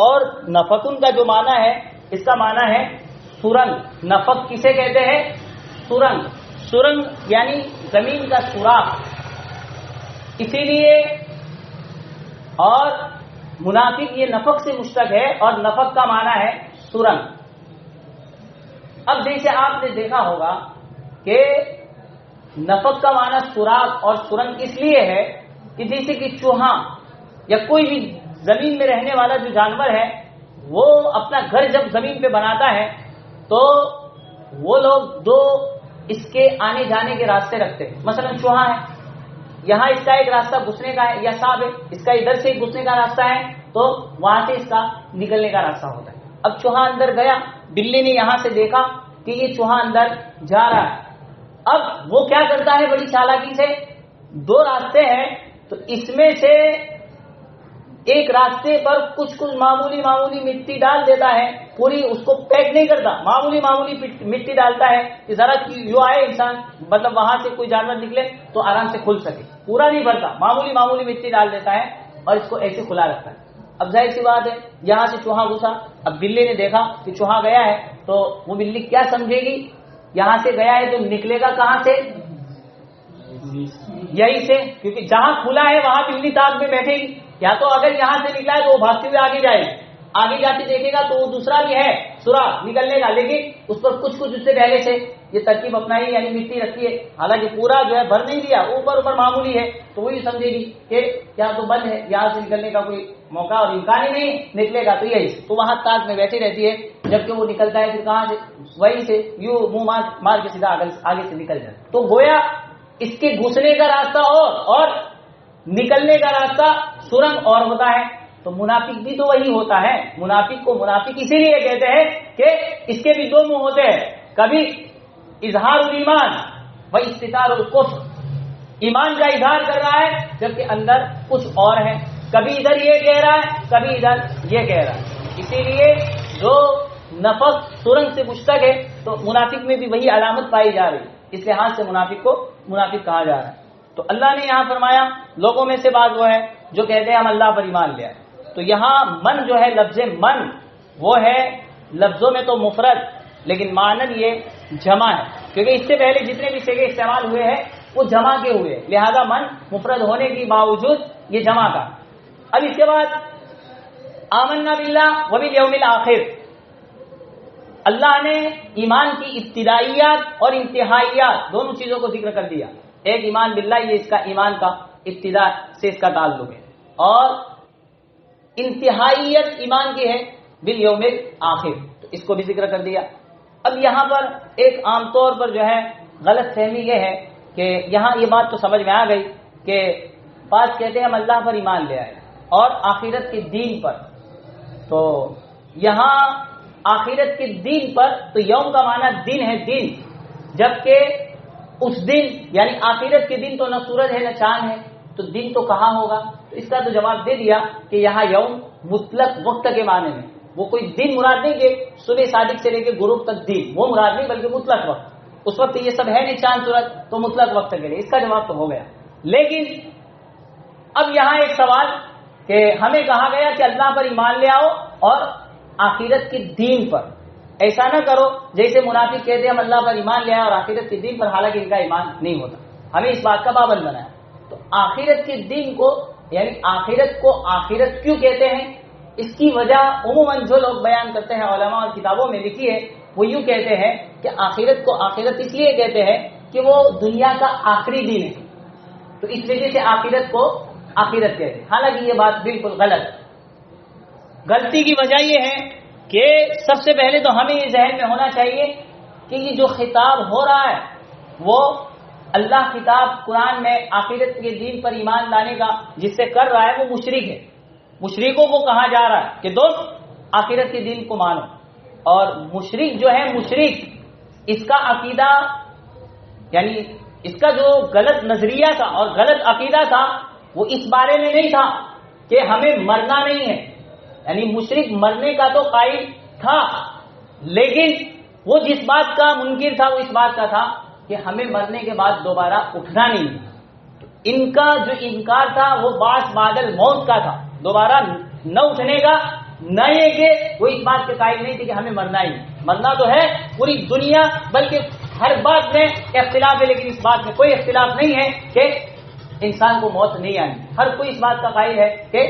اور نفقن کا جو معنی ہے اس کا معنی ہے سرنگ. نفق کسے کہتے ہیں؟ سرنگ. سرنگ یعنی زمین کا سوراخ. اسی لیے اور منافق یہ نفق سے مشتق ہے اور نفق کا معنی ہے سرنگ. اب جیسے آپ نے دیکھا ہوگا کہ نفق کا معنی سوراخ اور سرنگ اس لیے ہے کہ جیسے کہ چوہا یا کوئی بھی زمین میں رہنے والا جو جانور ہے وہ اپنا گھر جب زمین پہ بناتا ہے تو وہ لوگ 2 اس کے آنے جانے کے راستے رکھتے ہیں. مثلا چوہا ہے، یہاں اس کا ایک راستہ گھسنے کا ہے، یا سانپ ہے اس کا ادھر سے گھسنے کا راستہ ہے تو وہاں سے اس کا نکلنے کا راستہ ہوتا ہے. اب چوہا اندر گیا، بلی نے یہاں سے دیکھا کہ یہ چوہا اندر جا رہا ہے. اب وہ کیا کرتا ہے بڑی چالاکی سے، 2 راستے ہیں تو اس میں سے ایک راستے پر کچھ معمولی مٹی ڈال دیتا ہے، پوری اس کو پیک نہیں کرتا، معمولی مٹی ڈالتا ہے کہ ذرا یوں آئے انسان، مطلب وہاں سے کوئی جانور نکلے تو آرام سے کھل سکے. پورا نہیں بھرتا، معمولی مٹی ڈال دیتا ہے اور اس کو ایسے کھلا رکھتا ہے. اب ظاہر سی بات ہے یہاں سے چوہا گھسا. اب بلی نے دیکھا کہ چوہا گیا ہے تو وہ بلی کیا سمجھے گی، یہاں سے گیا ہے تو نکلے گا کہاں سے؟ یہی سے، کیونکہ جہاں کھلا ہے وہاں پنجلی تاک میں بیٹھے گی، یا تو اگر یہاں سے نکلا ہے تو وہ بھاگتے ہوئے آگے جائے، آگے جاتے دیکھے گا تو وہ دوسرا بھی ہے سوراخ نکلنے کا، لیکن اس پر کچھ اس سے پہلے سے یہ ترکیب اپنائی، یعنی مٹی رکھی ہے، حالانکہ پورا جو ہے بھر نہیں دیا، اوپر معمولی ہے، تو وہی سمجھے گی کہ یہاں تو بند ہے، یہاں سے نکلنے کا کوئی موقع اور امکان ہی نہیں نکلے گا، تو یہی تو وہاں تاک میں بیٹھی رہتی ہے، جبکہ وہ نکلتا ہے پھر کہاں سے، وہی سے یوں منہ مار کے سیدھا آگے سے نکل جائے، تو گویا اس کے گھسنے کا راستہ اور نکلنے کا راستہ سرنگ اور ہوتا ہے۔ تو منافق بھی تو وہی ہوتا ہے، منافق کو منافق اسی لیے کہتے ہیں کہ اس کے بھی دو منہ ہوتے ہیں، کبھی اظہار الایمان و استتار الکفر، ایمان کا اظہار کر رہا ہے جبکہ اندر کچھ اور ہے، کبھی ادھر یہ کہہ رہا ہے کبھی ادھر یہ کہہ رہا ہے، اسی لیے جو نفق سرنگ سے مشتق ہے تو منافق میں بھی وہی علامت پائی جا رہی ہے، اس لحاظ سے منافق کو منافق کہا جا رہا ہے۔ تو اللہ نے یہاں فرمایا لوگوں میں سے بعض وہ ہے جو کہتے ہیں ہم اللہ پر ایمان لے آئے، تو یہاں من جو ہے لفظ من وہ ہے لفظوں میں تو مفرد لیکن معنی یہ جمع ہے، کیونکہ اس سے پہلے جتنے بھی صیغے استعمال ہوئے ہیں وہ جمع کے ہوئے، لہذا من مفرد ہونے کے باوجود یہ جمع کا۔ اب اس کے بعد آمنا باللہ وبالیوم الآخر، اللہ نے ایمان کی ابتدائیات اور انتہائیات دونوں چیزوں کو ذکر کر دیا، ایک ایمان باللہ یہ اس کا ایمان کا ابتدا سے اس کا تعلق ہے، اور انتہائیت ایمان کی ہے بالیوم الآخر، تو اس کو بھی ذکر کر دیا۔ اب یہاں پر ایک عام طور پر جو ہے غلط فہمی یہ ہے کہ یہاں یہ بات تو سمجھ میں آ گئی کہ بعض کہتے ہیں ہم اللہ پر ایمان لے آئے اور آخرت کے دین پر، تو یہاں آخرت کے دین پر تو یوم کا معنی دن ہے، دن، جبکہ اس دن یعنی آخرت کے دن تو نہ سورج ہے نہ چاند ہے، تو دن تو کہاں ہوگا؟ تو اس کا تو جواب دے دیا کہ یہاں یوم مطلق وقت کے معنی میں، وہ کوئی دن مراد نہیں کہ صبح صادق سے لے کے غروب تک دن، وہ مراد نہیں بلکہ مطلق وقت، اس وقت یہ سب ہے نہیں چاند سورج، تو مطلق وقت کے لیے اس کا جواب تو ہو گیا۔ لیکن اب یہاں ایک سوال کہ ہمیں کہا گیا کہ اللہ پر ایمان لے آؤ اور آخرت کے دین پر، ایسا نہ کرو جیسے منافق کہتے ہیں ہم اللہ پر ایمان لے آئے اور آخرت کے دین پر، حالانکہ ان کا ایمان نہیں ہوتا، ہمیں اس بات کا پابند بنایا۔ تو آخرت کے دین کو یعنی آخرت کو آخرت کیوں کہتے ہیں، اس کی وجہ عموماً جو لوگ بیان کرتے ہیں علماء اور کتابوں میں لکھی ہے وہ یوں کہتے ہیں کہ آخرت کو آخرت اس لیے کہتے ہیں کہ وہ دنیا کا آخری دن ہے، تو اس وجہ سے آخرت کو آخرت کہتے ہیں، حالانکہ یہ بات بالکل غلط ہے۔ غلطی کی وجہ یہ ہے کہ سب سے پہلے تو ہمیں یہ ذہن میں ہونا چاہیے کہ یہ جو خطاب ہو رہا ہے وہ اللہ کتاب قرآن میں آخرت کے دین پر ایمان لانے کا جس سے کر رہا ہے وہ مشرک ہے، مشرکوں کو کہا جا رہا ہے کہ دوست آخرت کے دین کو مانو، اور مشرک جو ہے مشرک اس کا عقیدہ یعنی اس کا جو غلط نظریہ تھا اور غلط عقیدہ تھا وہ اس بارے میں نہیں تھا کہ ہمیں مرنا نہیں ہے، یعنی مشرک مرنے کا تو قائل تھا لیکن وہ جس بات کا منکر تھا وہ اس بات کا تھا کہ ہمیں مرنے کے بعد دوبارہ اٹھنا نہیں ہے۔ ان کا جو انکار تھا وہ بعث بعد الموت کا تھا، دوبارہ نہ اٹھنے کا، نہ یہ کہ وہ اس بات کے قائل نہیں تھے کہ ہمیں مرنا ہی، مرنا تو ہے پوری دنیا، بلکہ ہر بات میں اختلاف ہے، لیکن اس بات میں کوئی اختلاف نہیں ہے کہ انسان کو موت نہیں آنی، ہر کوئی اس بات کا قائل ہے کہ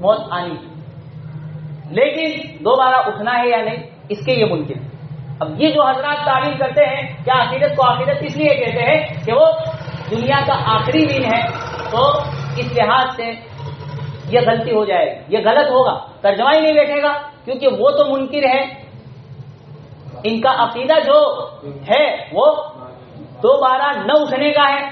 موت آنی، لیکن دوبارہ اٹھنا ہے یا نہیں اس کے یہ ممکن ہے۔ اب یہ جو حضرات تعبیر کرتے ہیں کہ آخرت کو آخرت اس لیے کہتے ہیں کہ وہ دنیا کا آخری دن ہے، تو اس لحاظ سے یہ غلطی ہو جائے گی، یہ غلط ہوگا، ترجمہ ہی نہیں بیٹھے گا، کیونکہ وہ تو منکر ہے، ان کا عقیدہ جو ہے وہ دوبارہ نہ اٹھنے کا ہے،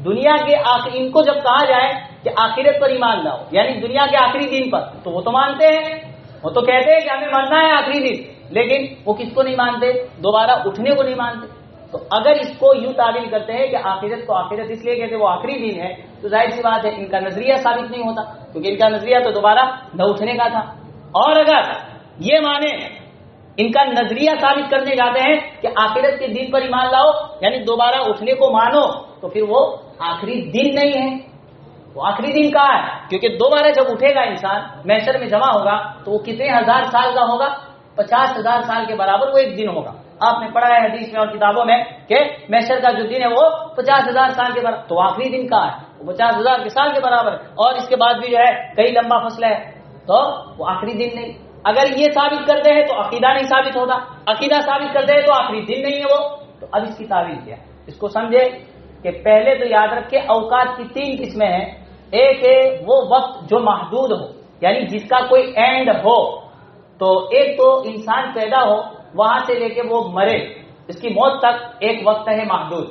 دنیا کے ان کو جب کہا جائے کہ آخرت پر ایمان لاؤ یعنی دنیا کے آخری دن پر، تو وہ تو مانتے ہیں، وہ تو کہتے ہیں کہ ہمیں مرنا ہے آخری دن، لیکن وہ کس کو نہیں مانتے؟ دوبارہ اٹھنے کو نہیں مانتے۔ تو اگر اس کو یوں تعبیر کرتے ہیں کہ آخرت کو آخرت اس لیے کہتے ہیں وہ آخری دن ہے، تو ظاہر سی بات ہے ان کا نظریہ ثابت نہیں ہوتا، کیونکہ ان کا نظریہ تو دوبارہ نہ اٹھنے کا تھا۔ اور اگر یہ مانے ان کا نظریہ ثابت کرنے جاتے ہیں کہ آخرت کے دن پر ایمان لاؤ یعنی دوبارہ اٹھنے کو مانو، تو پھر وہ آخری دن نہیں ہے، وہ آخری دن کہاں ہے؟ کیونکہ دوبارہ جب اٹھے گا انسان محشر میں جمع ہوگا تو وہ کتنے ہزار سال کا ہوگا؟ 50,000 سال کے برابر وہ ایک دن ہوگا، آپ نے پڑھا ہے حدیث میں اور کتابوں میں کہ محشر کا جو دن ہے وہ 50,000 سال کے برابر، تو آخری دن کا ہے وہ 50,000 کے سال کے برابر، اور اس کے بعد بھی جو ہے کئی لمبا فصل ہے، تو وہ آخری دن نہیں۔ اگر یہ ثابت کرتے ہیں تو عقیدہ نہیں ثابت ہوتا، عقیدہ ثابت کرتے ہیں تو آخری دن نہیں ہے وہ۔ تو اب اس کی تعویل کیا؟ اس کو سمجھے کہ پہلے تو یاد رکھے اوقات کی 3 قسمیں ہیں۔ ایک ہے وہ وقت جو محدود ہو، یعنی جس کا کوئی اینڈ ہو، تو ایک تو انسان پیدا ہو وہاں سے لے کے وہ مرے، اس کی موت تک ایک وقت ہے محدود۔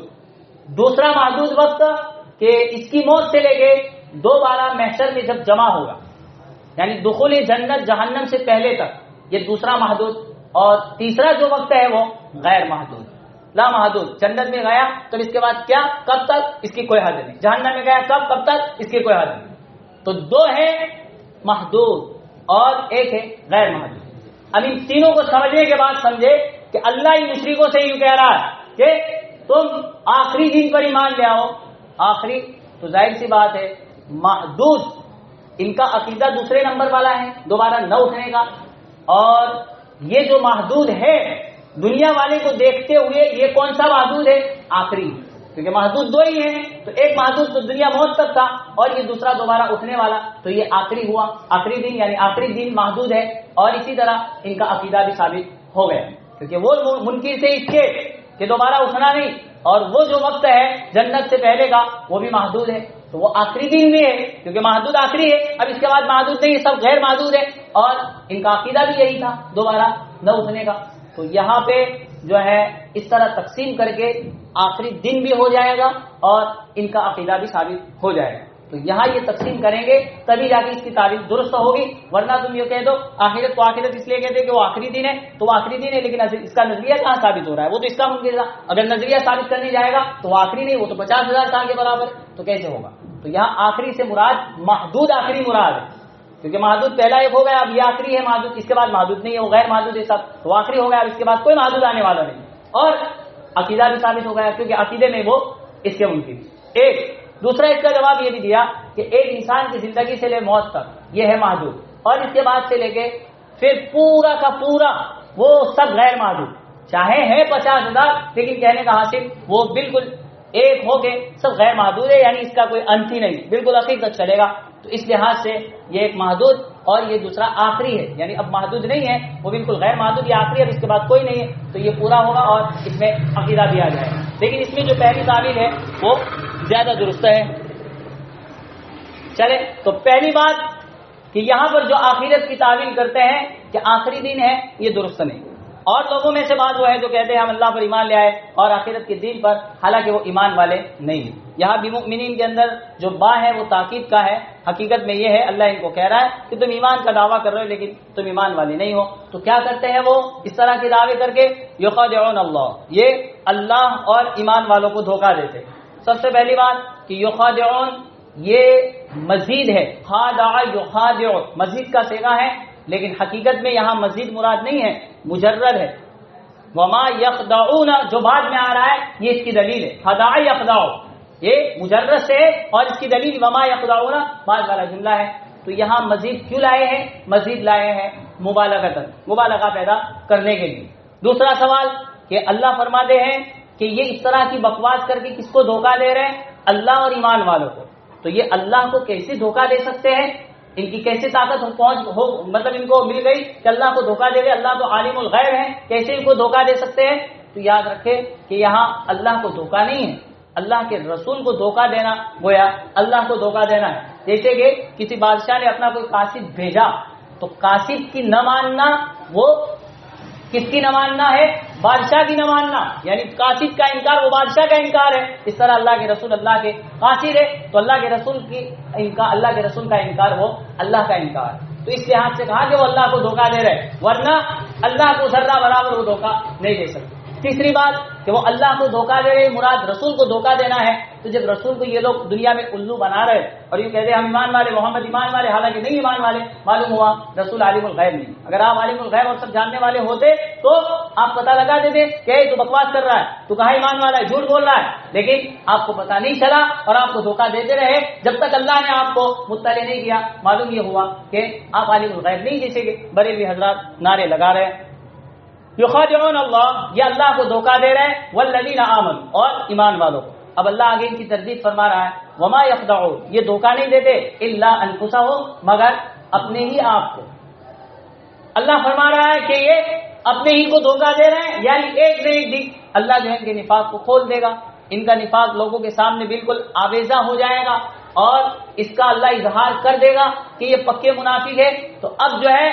دوسرا محدود وقت کہ اس کی موت سے لے کے دوبارہ محشر میں جب جمع ہوگا، یعنی دخول جنت جہنم سے پہلے تک، یہ دوسرا محدود۔ اور تیسرا جو وقت ہے وہ غیر محدود، لا محدود۔ جنت میں گیا تو اس کے بعد کیا، کب تک، اس کی کوئی حد نہیں۔ جہنم میں گیا کب تک، اس کی کوئی حد نہیں۔ تو 2 ہے محدود اور ایک ہے غیر محدود۔ اب ان تینوں کو سمجھنے کے بعد سمجھے کہ اللہ ان مشرکوں سے یوں کہہ رہا ہے کہ تم آخری دن پر ایمان لے آؤ۔ آخری تو ظاہر سی بات ہے محدود، ان کا عقیدہ دوسرے نمبر والا ہے، دوبارہ نہ اٹھنے کا۔ اور یہ جو محدود ہے دنیا والے کو دیکھتے ہوئے، یہ کون سا محدود ہے، آخری، کیونکہ محدود 2 ہی ہیں، تو ایک محدود تو دنیا موت تک تھا اور یہ دوسرا دوبارہ اٹھنے والا، تو یہ آخری ہوا، آخری دن، یعنی آخری دن محدود ہے۔ اور اسی طرح ان کا عقیدہ بھی ثابت ہو گیا، کیونکہ وہ منکر سے اس کے کہ دوبارہ اٹھنا نہیں، اور وہ جو وقت ہے جنت سے پہلے کا وہ بھی محدود ہے، تو وہ آخری دن بھی ہے، کیونکہ محدود آخری ہے، اب اس کے بعد محدود نہیں ہے، سب غیر محدود ہے۔ اور ان کا عقیدہ بھی یہی تھا، دوبارہ نہ اٹھنے کا۔ تو یہاں پہ جو ہے اس طرح تقسیم کر کے آخری دن بھی ہو جائے گا اور ان کا عقیدہ بھی ثابت ہو جائے گا۔ تو یہاں یہ تقسیم کریں گے تبھی جا کے اس کی تعریف درست ہوگی، ورنہ تم یہ کہہ دو آخرت کو آخرت اس لیے کہتے ہیں کہ وہ آخری دن ہے، تو وہ آخری دن ہے، لیکن اس کا نظریہ کہاں ثابت ہو رہا ہے، وہ تو اس کا ممکن ہے۔ اگر نظریہ ثابت کرنے جائے گا تو وہ آخری نہیں، وہ تو 50,000 سال کے برابر ہے، تو کیسے ہوگا؟ تو یہاں آخری سے مراد محدود آخری مراد ہے، کیونکہ محدود پہلا ایک ہو گیا، اب یہ آخری ہے محدود، اس کے بعد محدود نہیں ہے، وہ غیر محدود ہے سب، تو آخری ہو گیا، اب اس کے بعد کوئی محدود آنے والا نہیں۔ اور عقیدہ بھی ثابت ہو گیا، کیونکہ عقیدے میں وہ اس کے ممکن۔ ایک دوسرا اس کا جواب یہ بھی دیا کہ ایک انسان کی زندگی سے لے موت تک یہ ہے محدود، اور اس کے بعد سے لے کے پھر پورا کا پورا وہ سب غیر محدود، چاہے ہے 50,000 لیکن کہنے کا حاصل وہ بالکل ایک ہو کے سب غیر محدود ہے، یعنی اس کا کوئی انت ہی نہیں، بالکل آخر تک چلے گا۔ تو اس لحاظ سے یہ ایک محدود اور یہ دوسرا آخری ہے، یعنی اب محدود نہیں ہے، وہ بالکل غیر محدود، یہ آخری ہے، اب اس کے بعد کوئی نہیں ہے، تو یہ پورا ہوگا اور اس میں عقیدہ بھی آ جائے گا۔ لیکن اس میں جو پہلی تعبیر ہے وہ زیادہ درست ہے۔ چلے تو پہلی بات کہ یہاں پر جو آخرت کی تعبیر کرتے ہیں کہ آخری دن ہے، یہ درست نہیں۔ اور لوگوں میں سے بعض وہ ہے جو کہتے ہیں ہم اللہ پر ایمان لے آئے اور آخرت کے دن پر، حالانکہ وہ ایمان والے نہیں ہیں۔ یہاں بھی مؤمنین کے اندر جو با ہے وہ تاکید کا ہے، حقیقت میں یہ ہے اللہ ان کو کہہ رہا ہے کہ تم ایمان کا دعویٰ کر رہے ہو لیکن تم ایمان والے نہیں ہو۔ تو کیا کرتے ہیں وہ اس طرح کے دعوے کر کے، یخادعون اللہ، یہ اللہ اور ایمان والوں کو دھوکہ دیتے۔ سب سے پہلی بات کہ یخادعون یہ مزید ہے، خادع یخادع مزید کا صیغہ ہے، لیکن حقیقت میں یہاں مزید مراد نہیں ہے، مجرد ہے۔ وما یخدعون جو بعد میں آ رہا ہے یہ اس کی دلیل ہے، خدع یخدع یہ مجرد سے ہے اور اس کی دلیل وما یخدعون بعد والا جملہ ہے۔ تو یہاں مزید کیوں لائے ہیں؟ مزید لائے ہیں مبالغہ پیدا کرنے کے لیے۔ دوسرا سوال کہ اللہ فرماتے ہیں کہ یہ اس طرح کی بکواس کر کے کس کو دھوکہ دے رہے ہیں؟ اللہ اور ایمان والوں کو۔ تو یہ اللہ کو کیسے دھوکہ دے سکتے ہیں؟ ان کی کیسے طاقت ہو مطلب ان کو مل گئی کہ اللہ کو دھوکہ دے دے؟ اللہ تو عالم الغیب ہے، کیسے ان کو دھوکہ دے سکتے ہیں؟ تو یاد رکھے کہ یہاں اللہ کو دھوکہ نہیں ہے، اللہ کے رسول کو دھوکہ دینا گویا اللہ کو دھوکہ دینا ہے۔ جیسے کہ کسی بادشاہ نے اپنا کوئی قاصد بھیجا تو قاصد کی نہ ماننا وہ کس کی نہ ماننا ہے؟ بادشاہ کی نہ ماننا، یعنی قاصد کا انکار وہ بادشاہ کا انکار ہے۔ اس طرح اللہ کے رسول اللہ کے قاصد ہے تو اللہ کے رسول کا انکار وہ اللہ کا انکار۔ تو اس لحاظ سے کہا کہ وہ اللہ کو دھوکہ دے رہے، ورنہ اللہ کو ذرہ برابر وہ دھوکہ نہیں دے سکتے۔ تیسری بات کہ وہ اللہ کو دھوکہ دے رہے، مراد رسول کو دھوکہ دینا ہے۔ تو جب رسول کو یہ لوگ دنیا میں الو بنا رہے اور یہ کہتے ہیں ہم ایمان والے، محمد ایمان والے، حالانکہ نہیں ایمان والے، معلوم ہوا رسول عالم الغیب نہیں۔ اگر آپ عالم الغیب اور سب جاننے والے ہوتے تو آپ پتہ لگا دیتے کہ تو بکواس کر رہا ہے، تو کہاں ایمان والا ہے، جھوٹ بول رہا ہے، لیکن آپ کو پتہ نہیں چلا اور آپ کو دھوکہ دیتے رہے جب تک اللہ نے آپ کو مطلع نہیں کیا۔ معلوم یہ ہوا کہ آپ عالم الغیب نہیں، جیسے کہ بریلوی حضرات نعرے لگا رہے ہیں۔ یخادعون اللہ، یہ اللہ کو دھوکہ دے رہے ہیں، والذین آمنوا، اور ایمان والوں کو۔ اب اللہ آگے ان کی تردید فرما رہا ہے، وما یخدعون، یہ دھوکہ نہیں دیتے، الا انفسہم، مگر اپنے ہی آپ کو۔ اللہ فرما رہا ہے کہ یہ اپنے ہی کو دھوکہ دے رہے ہیں، یعنی ایک نہ ایک دن اللہ جو ہے ان کے نفاق کو کھول دے گا، ان کا نفاق لوگوں کے سامنے بالکل آویزہ ہو جائے گا، اور اس کا اللہ اظہار کر دے گا کہ یہ پکے منافق ہے، تو اب جو ہے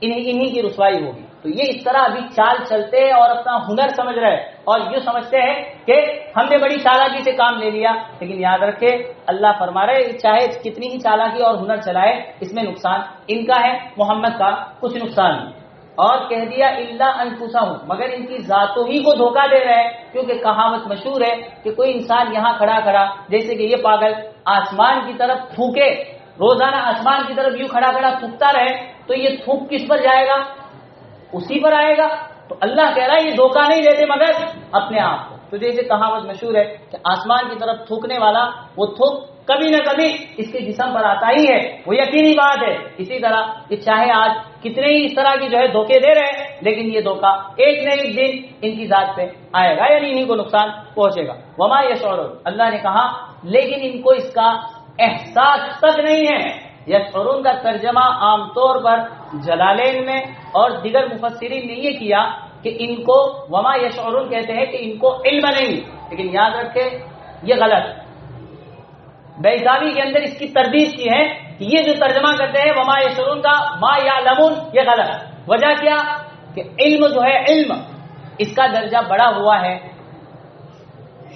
انہی کی رسوائی ہوگی۔ تو یہ اس طرح ابھی چال چلتے ہیں اور اپنا ہنر سمجھ رہے ہیں، اور یہ سمجھتے ہیں کہ ہم نے بڑی چالاکی سے کام لے لیا، لیکن یاد رکھے اللہ فرما رہے چاہے کتنی ہی چالاکی اور ہنر چلائے، اس میں نقصان ان کا ہے، محمد کا کچھ نقصان نہیں۔ اور کہہ دیا الا انفسہم، مگر ان کی ذاتوں ہی کو دھوکہ دے رہے ہیں، کیونکہ کہاوت مشہور ہے کہ کوئی انسان یہاں کھڑا کھڑا جیسے کہ یہ پاگل آسمان کی طرف تھوکے، روزانہ آسمان کی طرف یوں کھڑا کھڑا تھوکتا رہے، تو یہ تھوک کس پر جائے گا؟ اسی پر آئے گا۔ تو اللہ کہہ رہا ہے یہ دھوکہ نہیں دیتے مگر اپنے آپ کو۔ تو جیسے کہاوت مشہور ہے کہ آسمان کی طرف تھوکنے والا وہ تھوک کبھی نہ کبھی اس کے جسم پر آتا ہی ہے، وہ یقینی بات ہے۔ اسی طرح کہ چاہے آج کتنے ہی اس طرح کی جو ہے دھوکے دے رہے ہیں، لیکن یہ دھوکہ ایک نہ ایک دن ان کی ذات پہ آئے گا، یعنی انہیں کو نقصان پہنچے گا۔ وما یشعرون، اللہ نے کہا لیکن ان کو اس کا احساس تک نہیں ہے۔ یشعرون کا ترجمہ عام طور پر جلالین میں اور دیگر مفسرین نے یہ کیا کہ ان کو وما یشعرون کہتے ہیں کہ ان کو علم نہیں، لیکن یاد رکھے یہ غلط۔ بیضاوی کے اندر اس کی تردید کی ہے کہ یہ جو ترجمہ کرتے ہیں وما یشعرون کا ما یعلمون، یہ غلط۔ وجہ کیا کہ علم جو ہے، علم اس کا درجہ بڑا ہوا ہے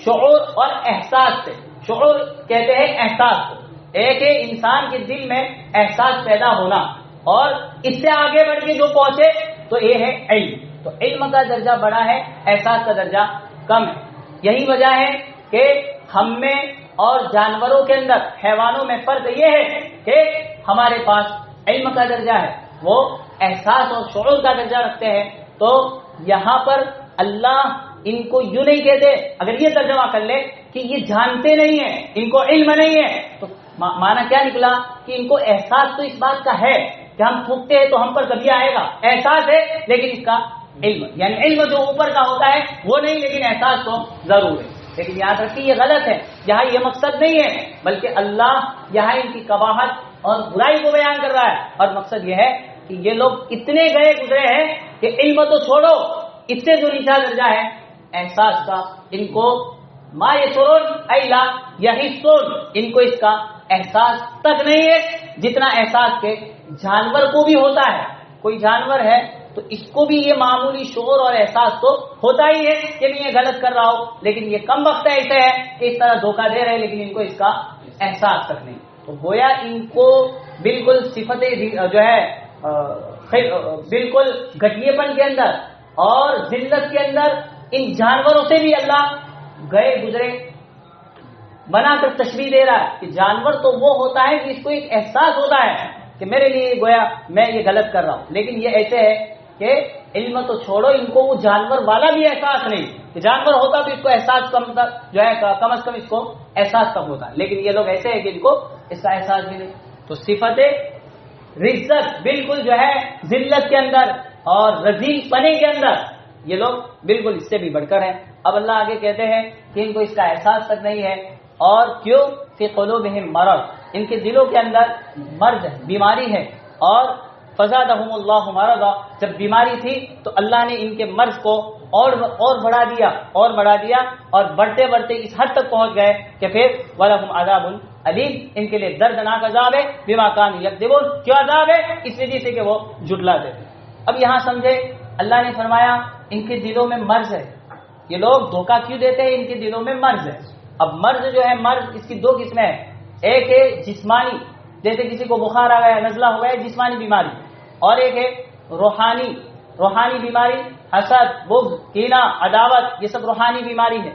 شعور اور احساس سے۔ شعور کہتے ہیں احساس کو، ایک ہے انسان کے دل میں احساس پیدا ہونا، اور اس سے آگے بڑھ کے جو پہنچے تو یہ ہے علم۔ تو علم کا درجہ بڑا ہے، احساس کا درجہ کم ہے۔ یہی وجہ ہے کہ ہم میں اور جانوروں کے اندر، حیوانوں میں فرق یہ ہے کہ ہمارے پاس علم کا درجہ ہے، وہ احساس اور شعور کا درجہ رکھتے ہیں۔ تو یہاں پر اللہ ان کو یوں نہیں کہتے، اگر یہ ترجمہ کر لے کہ یہ جانتے نہیں ہیں، ان کو علم نہیں ہے، تو معنی کیا نکلا کہ ان کو احساس تو اس بات کا ہے کہ ہم تھوکتے ہیں تو ہم پر کبھی آئے گا، احساس ہے، لیکن اس کا علم، یعنی علم جو اوپر کا ہوتا ہے وہ نہیں، لیکن احساس تو ضرور ہے۔ لیکن یاد رکھیے یہ غلط ہے، یہاں یہ مقصد نہیں ہے، بلکہ اللہ یہاں ان کی قباحت اور برائی کو بیان کر رہا ہے، اور مقصد یہ ہے کہ یہ لوگ اتنے گئے گزرے ہیں کہ علم تو چھوڑو، اس سے جو نیچا درجہ ہے احساس کا، ان کو ما یشعرون ای لا یحسون، ان کو اس کا احساس تک نہیں ہے جتنا احساس کے جانور کو بھی ہوتا ہے۔ کوئی جانور ہے تو اس کو بھی یہ معمولی شعور اور احساس تو ہوتا ہی ہے کہ میں یہ غلط کر رہا ہوں، لیکن یہ کم وقت ایسے ہے کہ اس طرح دھوکہ دے رہے ہیں، لیکن ان کو اس کا احساس تک نہیں۔ تو گویا ان کو بالکل صفت جو ہے بالکل گھٹیے پن کے اندر اور ذلت کے اندر ان جانوروں سے بھی اللہ گئے گزرے بنا کر تشبیہ دے رہا ہے کہ جانور تو وہ ہوتا ہے کہ اس کو ایک احساس ہوتا ہے کہ میرے لیے گویا میں یہ غلط کر رہا ہوں، لیکن یہ ایسے ہے کہ علم تو چھوڑو، ان کو وہ جانور والا بھی احساس نہیں، کہ جانور ہوتا تو اس کو احساس کم جو ہے کم از کم اس کو احساس کم ہوتا ہے، لیکن یہ لوگ ایسے ہیں کہ ان کو اس کا احساس بھی نہیں۔ تو صفت رزت بالکل جو ہے ذلت کے اندر اور رذیل پنے کے اندر یہ لوگ بالکل اس سے بھی بڑھ کر ہیں۔ اب اللہ آگے کہتے ہیں کہ ان کو اس کا احساس تک نہیں ہے، اور کیوں؟ فی قلوبہم مرض، ان کے دلوں کے اندر مرض ہے، بیماری ہے، اور فزادہم اللہ مرضا، جب بیماری تھی تو اللہ نے ان کے مرض کو اور بڑھا دیا اور بڑھتے بڑھتے اس حد تک پہنچ گئے کہ پھر وَلَهُمْ عَذَابٌ علیم، ان کے لیے دردناک عذاب ہے، بما كانوا يكذبون، کیوں عذاب ہے؟ اس وجہ سے کہ وہ جھٹلاتے تھے۔ اب یہاں سمجھے اللہ نے فرمایا ان کے دلوں میں مرض ہے، یہ لوگ دھوکہ کیوں دیتے ہیں؟ ان کے دلوں میں مرض ہے۔ اب مرض جو ہے، مرض اس کی دو قسمیں ہیں، ایک ہے جسمانی، جیسے کسی کو بخار آ گیا، نزلہ ہو گیا، جسمانی بیماری، اور ایک ہے روحانی بیماری، حسد، بغض، کینہ، عداوت، یہ سب روحانی بیماری ہے۔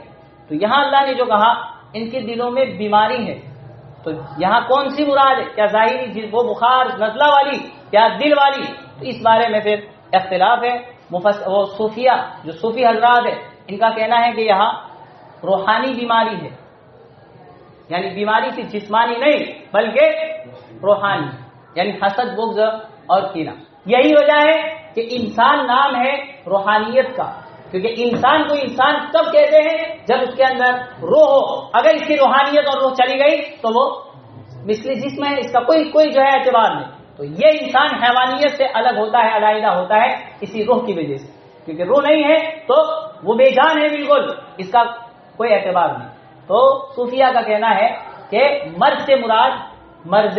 تو یہاں اللہ نے جو کہا ان کے دلوں میں بیماری ہے، تو یہاں کون سی مراد ہے؟ کیا ظاہری وہ بخار نزلہ والی، کیا دل والی؟ تو اس بارے میں پھر اختلاف ہے۔ وہ صوفیہ، جو صوفی حضرات ہے، ان کا کہنا ہے کہ یہاں روحانی بیماری ہے، یعنی بیماری صرف جسمانی نہیں بلکہ روحانی، یعنی حسد، بغض اور کینہ۔ یہی وجہ ہے کہ انسان نام ہے روحانیت کا، کیونکہ انسان کو انسان کب کہتے ہیں؟ جب اس کے اندر روح ہو. اگر اس کی روحانیت اور روح چلی گئی تو وہ مثل جسم ہے، اس کا کوئی جو ہے اعتبار نہیں. تو یہ انسان حیوانیت سے الگ ہوتا ہے، علیحدہ ہوتا ہے اسی روح کی وجہ سے، کیونکہ روح نہیں ہے تو وہ بے جان ہے، بالکل اس کا کوئی اعتبار نہیں. تو صوفیہ کا کہنا ہے کہ مرض سے مراد مرض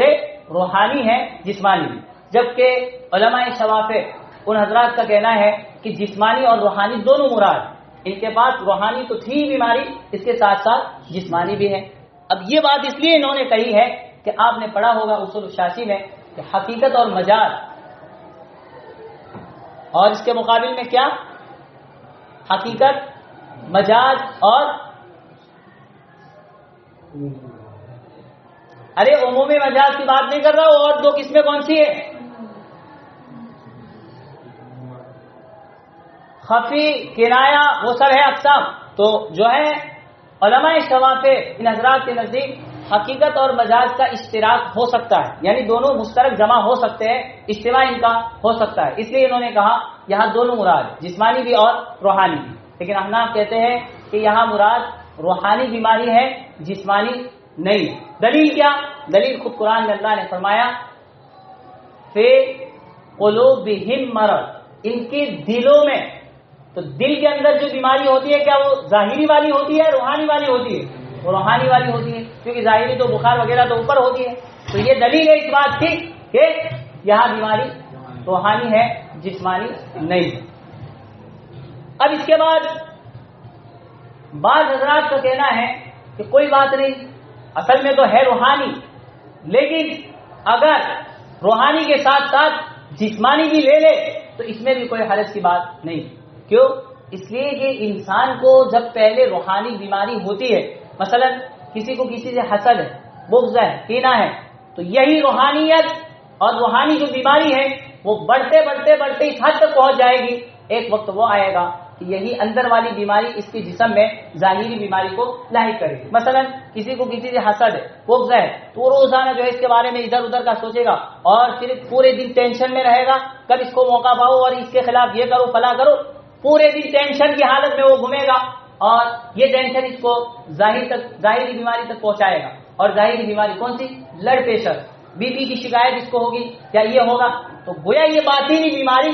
روحانی ہے، جسمانی بھی، جبکہ علماء شوافع ان حضرات کا کہنا ہے کہ جسمانی اور روحانی دونوں مراد. ان کے پاس روحانی تو تھی بیماری، اس کے ساتھ ساتھ جسمانی بھی ہے. اب یہ بات اس لیے انہوں نے کہی ہے کہ آپ نے پڑھا ہوگا اصول الشاشی میں کہ حقیقت اور مجاز، اور اس کے مقابل میں کیا؟ حقیقت، مجاز اور ارے عمومی مجاز کی بات نہیں کر رہا ہوں، اور دو قسمیں کون سی ہے؟ خفی، کنایا، وہ سب ہے اقسام. تو جو ہے علماء شوافع ان حضرات کے نزدیک حقیقت اور مجاز کا اشتراک ہو سکتا ہے، یعنی دونوں مشترک جمع ہو سکتے ہیں، اجتماع ان کا ہو سکتا ہے. اس لیے انہوں نے کہا یہاں دونوں مراد، جسمانی بھی اور روحانی بھی. لیکن احناف کہتے ہیں کہ یہاں مراد روحانی بیماری ہے، جسمانی نہیں. دلیل کیا؟ دلیل خود قرآن میں اللہ نے فرمایا فی قلوبہم مرض، ان کے دلوں میں. تو دل کے اندر جو بیماری ہوتی ہے کیا وہ ظاہری والی ہوتی ہے، روحانی والی ہوتی ہے؟ وہ روحانی والی ہوتی ہے، کیونکہ ظاہری تو بخار وغیرہ تو اوپر ہوتی ہے. تو یہ دلیل ہے اس بات کی کہ یہاں بیماری روحانی ہے، جسمانی نہیں ہے. اب اس کے بعد بعض حضرات کا کہنا ہے کہ کوئی بات نہیں، اصل میں تو ہے روحانی، لیکن اگر روحانی کے ساتھ ساتھ جسمانی بھی لے لے تو اس میں بھی کوئی حرج کی بات نہیں. کیوں؟ اس لیے کہ انسان کو جب پہلے روحانی بیماری ہوتی ہے، مثلا کسی کو کسی سے حسد ہے، بغض ہے، کینہ ہے، تو یہی روحانیت اور روحانی جو بیماری ہے وہ بڑھتے بڑھتے بڑھتے اس حد تک پہنچ جائے گی. ایک وقت وہ آئے گا کہ یہی اندر والی بیماری اس کے جسم میں ظاہری بیماری کو لاحق کرے گی. مثلا کسی کو کسی سے حسد ہے، بغض ہے، تو وہ روزانہ جو ہے اس کے بارے میں ادھر ادھر کا سوچے گا اور صرف پورے دن ٹینشن میں رہے گا، کب اس کو موقع پاؤ اور اس کے خلاف یہ کرو فلاں کرو، پورے دن ٹینشن کی حالت میں وہ گھومے گا اور یہ ٹینشن اس کو ظاہری بیماری تک پہنچائے گا. اور ظاہری بیماری کون سی؟ بلڈ پریشر، بی پی کی شکایت اس کو ہوگی یا یہ ہوگا. تو گویا یہ باطنی بیماری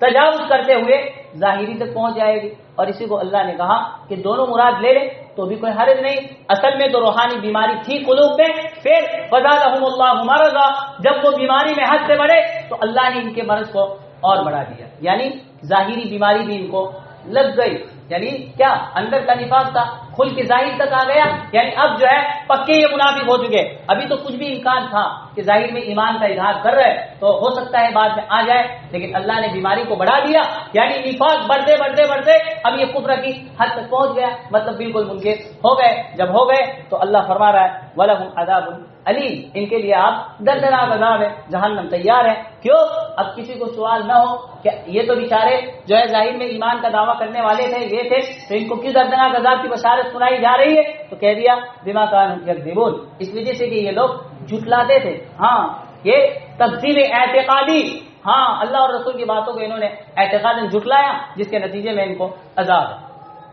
تجاوز کرتے ہوئے ظاہری تک پہنچ جائے گی. اور اسی کو اللہ نے کہا کہ دونوں مراد لے لے تو بھی کوئی حرج نہیں. اصل میں تو روحانی بیماری تھی قلوب میں، پھر فزادہم اللہ مرضا، جب وہ بیماری میں حد سے بڑھے تو اللہ نے ان کے مرض کو اور بڑھا دیا. یعنی ظاہری بیماری بھی ان کو لگ گئی. یعنی کیا؟ اندر کا نفاق تھا، کھل کے ظاہر تک آ گیا. یعنی اب جو ہے پکے یہ منافق ہو چکے. ابھی تو کچھ بھی امکان تھا کہ ظاہر میں ایمان کا اظہار کر رہے تو ہو سکتا ہے بعد میں آ جائے، لیکن اللہ نے بیماری کو بڑھا دیا. یعنی نفاق بڑھتے بڑھتے بڑھتے اب یہ کفر کی حد تک پہنچ گیا، مطلب بالکل منکر ہو گئے. جب ہو گئے تو اللہ فرما رہا ہے وَلَهُمْ عَذَابٌ علیم، ان کے لیے آپ دردناک عذاب ہے، جہنم تیار ہے. کیوں؟ اب کسی کو سوال نہ ہو کہ یہ تو بیچارے جو ہے ظاہر میں ایمان کا دعویٰ کرنے والے تھے، یہ تھے، تو ان کو کیوں دردناک عذاب کی بشارت سنائی جا رہی ہے؟ تو کہہ دیا بما کانوا یکذبون، اس وجہ سے کہ یہ لوگ جھٹلاتے تھے. ہاں، یہ تکذیب اعتقادی، ہاں اللہ اور رسول کی باتوں کو انہوں نے اعتقاداً جھٹلایا، جس کے نتیجے میں ان کو عذاب ہے.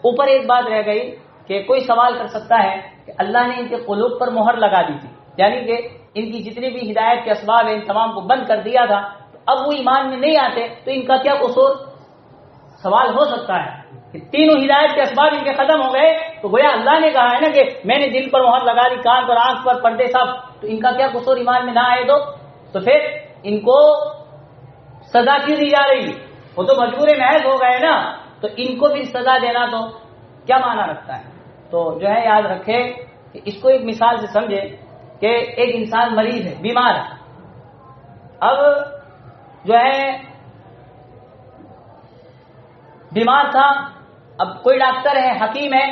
اوپر ایک بات رہ گئی کہ کوئی سوال کر سکتا ہے کہ اللہ نے ان کے قلوب پر مہر لگا دی تھی، یعنی کہ ان کی جتنی بھی ہدایت کے اسباب ہیں ان تمام کو بند کر دیا تھا، تو اب وہ ایمان میں نہیں آتے تو ان کا کیا قصور؟ سوال ہو سکتا ہے کہ تینوں ہدایت کے اسباب ان کے ختم ہو گئے تو گویا اللہ نے کہا ہے نا کہ میں نے دل پر مہر لگا دی، کان پر، آنکھ پر، پردے سب، تو ان کا کیا قصور ایمان میں نہ آئے؟ تو پھر ان کو سزا کیوں دی جا رہی؟ وہ تو مجبور محض ہو گئے نا، تو ان کو بھی سزا دینا تو کیا معنی رکھتا ہے؟ تو جو ہے یاد رکھے کہ اس کو ایک مثال سے سمجھے کہ ایک انسان مریض ہے، بیمار ہے. اب جو ہے بیمار تھا، اب کوئی ڈاکٹر ہے، حکیم ہے،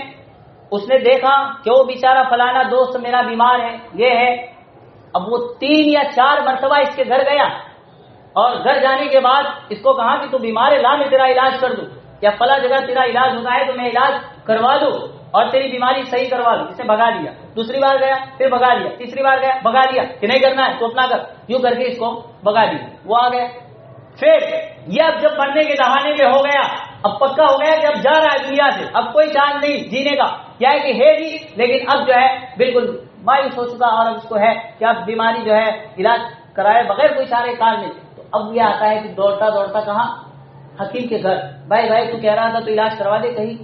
اس نے دیکھا کہ وہ بیچارہ فلانا دوست میرا بیمار ہے، یہ ہے. اب وہ 3 یا 4 مرتبہ اس کے گھر گیا اور گھر جانے کے بعد اس کو کہا کہ تو بیمار ہے، لا میں تیرا علاج کر دوں، یا فلاں جگہ تیرا علاج ہوتا ہے تو میں علاج کروا دوں اور تیری بیماری صحیح کروا دوں. اس نے بھگا دیا. دوسری بار گیا، پھر بھگا دیا. تیسری بار گیا، بھگا دیا کہ نہیں کرنا ہے تو اپنا کر، یوں کر کے اس کو بھگا دیا. وہ آ گیا. پھر یہ اب جب مرنے کے دہانے میں ہو گیا، اب پکا ہو گیا کہ اب جا رہا ہے دنیا سے، اب کوئی چانس نہیں جینے کا، کیا ہے کہ ہے بھی لیکن اب جو ہے بالکل مایوس ہو چکا، اور اب اس کو ہے کہ اب بیماری جو ہے علاج کرائے بغیر کوئی چارے کار نہیں. تو اب یہ آتا ہے کہ دوڑتا دوڑتا کہاں؟ حکیم کے گھر. بھائی تو کہہ رہا تھا تو علاج کروا دے کہیں.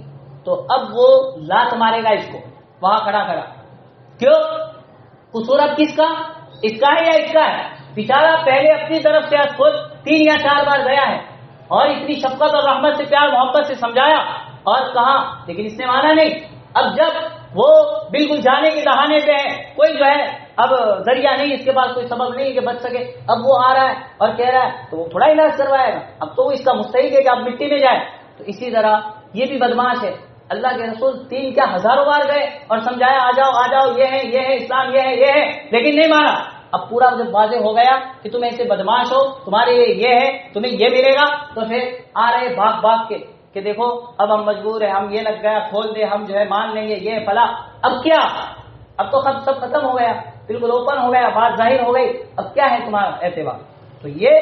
تو اب وہ لات مارے گا اس کو وہاں کھڑا کھڑا. کیوں؟ قصور اب کس کا؟ اس کا ہے یا اس کا ہے؟ بیچارہ پہلے اپنی طرف سے خود 3 یا 4 بار گیا ہے اور اتنی شفقت اور رحمت سے پیار محبت سے سمجھایا اور کہا، لیکن اس نے مانا نہیں. اب جب وہ بالکل جانے کے دہانے پہ ہے، کوئی جو ہے اب ذریعہ نہیں، اس کے پاس کوئی سبب نہیں کہ بچ سکے، اب وہ آ رہا ہے اور کہہ رہا ہے تو وہ تھوڑا علاج کروائے گا، اب تو وہ اس کا مستحق ہے کہ اب مٹی میں جائے. تو اسی طرح یہ بھی بدماش ہے. اللہ کے رسول 3 کیا ہزاروں بار گئے اور سمجھایا آ جاؤ یہ ہے اسلام، یہ ہے لیکن نہیں مانا. اب پورا جب واضح ہو گیا کہ تم ایسے بدماش ہو، تمہارے یہ ہے، تمہیں یہ ملے گا، تو پھر آ رہے بھاگ کے کہ دیکھو اب ہم مجبور ہیں، ہم یہ لگ گیا کھول دے، ہم جو ہے مان لیں گے یہ فلاں. اب کیا؟ اب تو سب ختم ہو گیا، بالکل اوپن ہو گیا، بات ظاہر ہو گئی. اب کیا ہے تمہارا اعتبار؟ تو یہ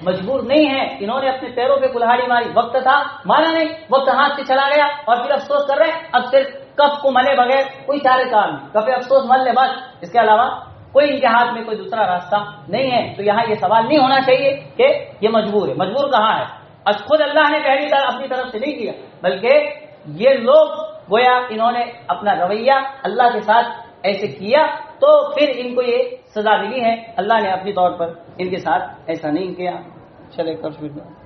مجبور نہیں ہے، انہوں نے اپنے پیروں پہ کلہاڑی ماری. وقت تھا مانا نہیں، وقت ہاتھ سے چلا گیا اور پھر افسوس کر رہے ہیں. اب صرف کف کو ملے بغیر کوئی چارے کار نہیں، کفے افسوس مل لے بس، اس کے علاوہ کوئی ان کے ہاتھ میں کوئی دوسرا راستہ نہیں ہے. تو یہاں یہ سوال نہیں ہونا چاہیے کہ یہ مجبور ہے. مجبور کہاں ہے؟ خود اللہ نے پہلی طرح اپنی طرف سے نہیں کیا، بلکہ یہ لوگ گویا انہوں نے اپنا رویہ اللہ کے ساتھ ایسے کیا تو پھر ان کو یہ سزا ملی ہے. اللہ نے اپنی طور پر ان کے ساتھ ایسا نہیں کیا. چلے کر